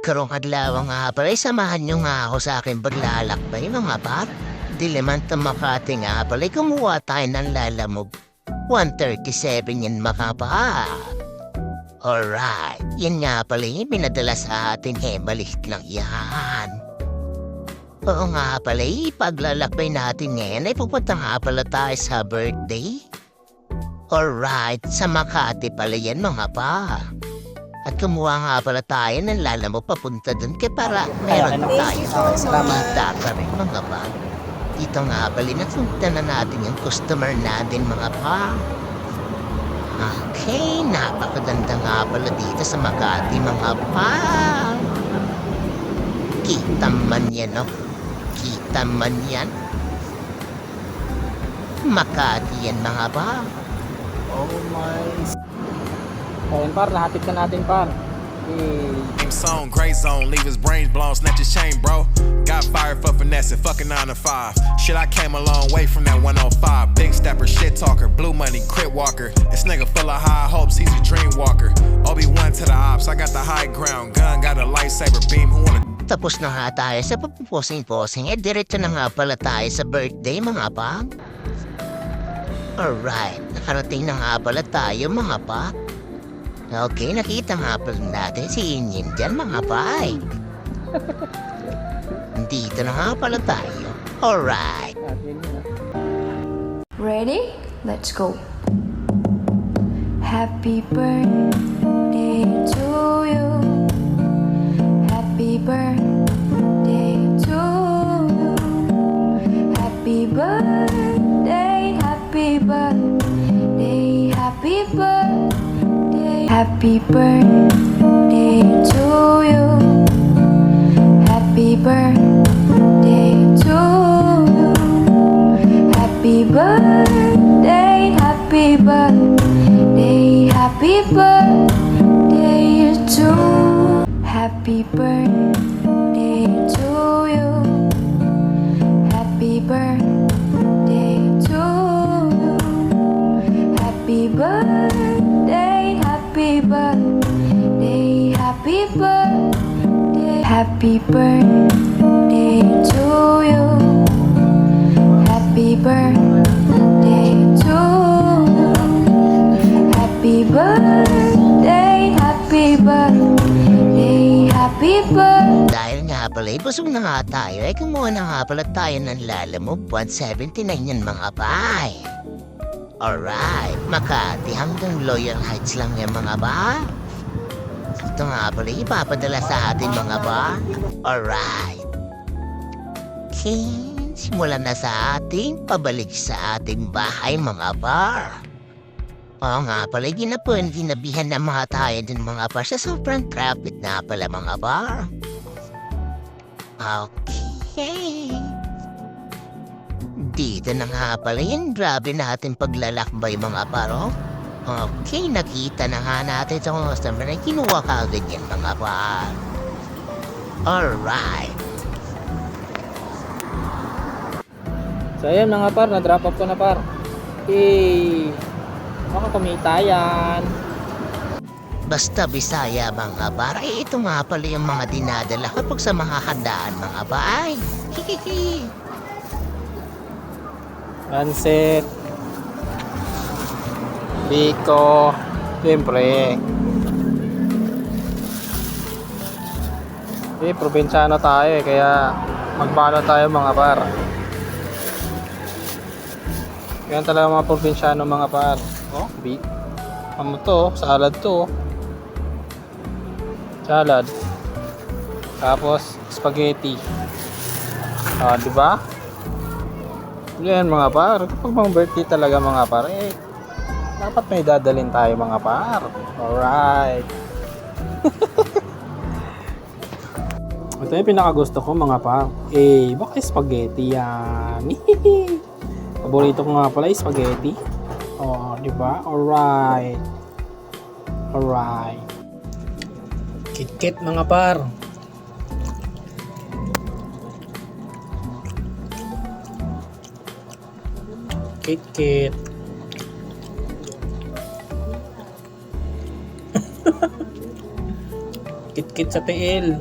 Karong adlaw nga pala, samahan nyo nga ako sa aking paglalakbay mga par. Dilimanta Makati nga pala, kumuha tayo ng lalamog. 137 yan mga par. Alright, yan nga pala yung pinadala sa atin, maliit lang yan. Oo nga pala, paglalakbay natin ngayon ay pupunta nga pala tayo sa birthday. Alright, sa Makati pala yan mga par. At kumuha nga pala tayo ng lalamog papunta dun kaya para meron tayo sa mga rin mga pa. Dito nga pala, nasunta na natin yung customer natin mga pa. Okay, napakaganda nga pala dito sa Makati mga pa. Kita man yan, no? Kita man yan. Makati yan mga pa. Oh my. Ayun par, nahatid ka natin par. Song, gray zone, leave his brains blown, snatch his chain, bro. Got fired for finesse, fucking 9 to 5. Shit, I came a long way from that 105. Big stepper, shit talker, blue money, quit walker. This nigga full of high hopes, he's a dream walker. Obi-Wan to the ops, I got the high ground. Gun got a lightsaber beam, who wanna... Tapos na nga tayo sa papuposing-posing, diretso na nga pala tayo sa birthday mga pa. Alright, nakarating na nga pala tayo mga pa. Okay, nakita nga pala natin si Inyin dyan mga pay. Dito na nga pala tayo. Alright. Ready? Let's go. Happy birthday to you. Happy birthday to you. Happy birthday, happy birthday, happy birthday. Happy birthday to you. Happy birthday to you. Happy birthday, happy birthday, happy birthday to. Happy birthday to you. Happy birthday to you. Happy birthday, happy birthday, happy birthday. Happy birthday to you. Happy birthday to you. Happy birthday, happy birthday, happy birthday. Dahil nga pala, busog na nga tayo, kumuha na nga pala tayo ng lalamog 179 yan mga pay. Alright, Makati hanggang Loyal Heights lang yan mga ba? Ito nga pala, ipapadala sa atin mga ba? Alright. Okay, simulan na sa ating pabalik sa ating bahay mga bar. Oo nga pala, ginabihan na mga tayo din mga bar sa sobrang traffic na pala mga bar. Okay. Dito na nga pala yung grabe natin paglalakbay mga paro. Okay, nakita na nga natin sa customer na kinuha ka agad yan mga par. Alright. So ayun mga par, na-drop off ko na par. Baka kumita yan. Basta Bisaya mga par, ito nga pala yung mga dinadala kapag sa mga handaan mga par. Hihihi. Sunset. Biko. Siyempre. Probinsyano tayo kaya magpano tayo mga par. Yan talaga mga probinsyano mga par. Oh, ano to? Salad to. Salad. Tapos spaghetti. Ah, di ba? Yan mga par. Kapag mga birthday talaga mga par, dapat may dadalhin tayo mga par. Alright. Ito yung pinakagusto ko mga par. Baka spaghetti yan. Paborito ko nga pala yung spaghetti. Oh, di ba? Alright. Alright. Kit-kit mga par. Kit-kit. Kit-kit sa tiil.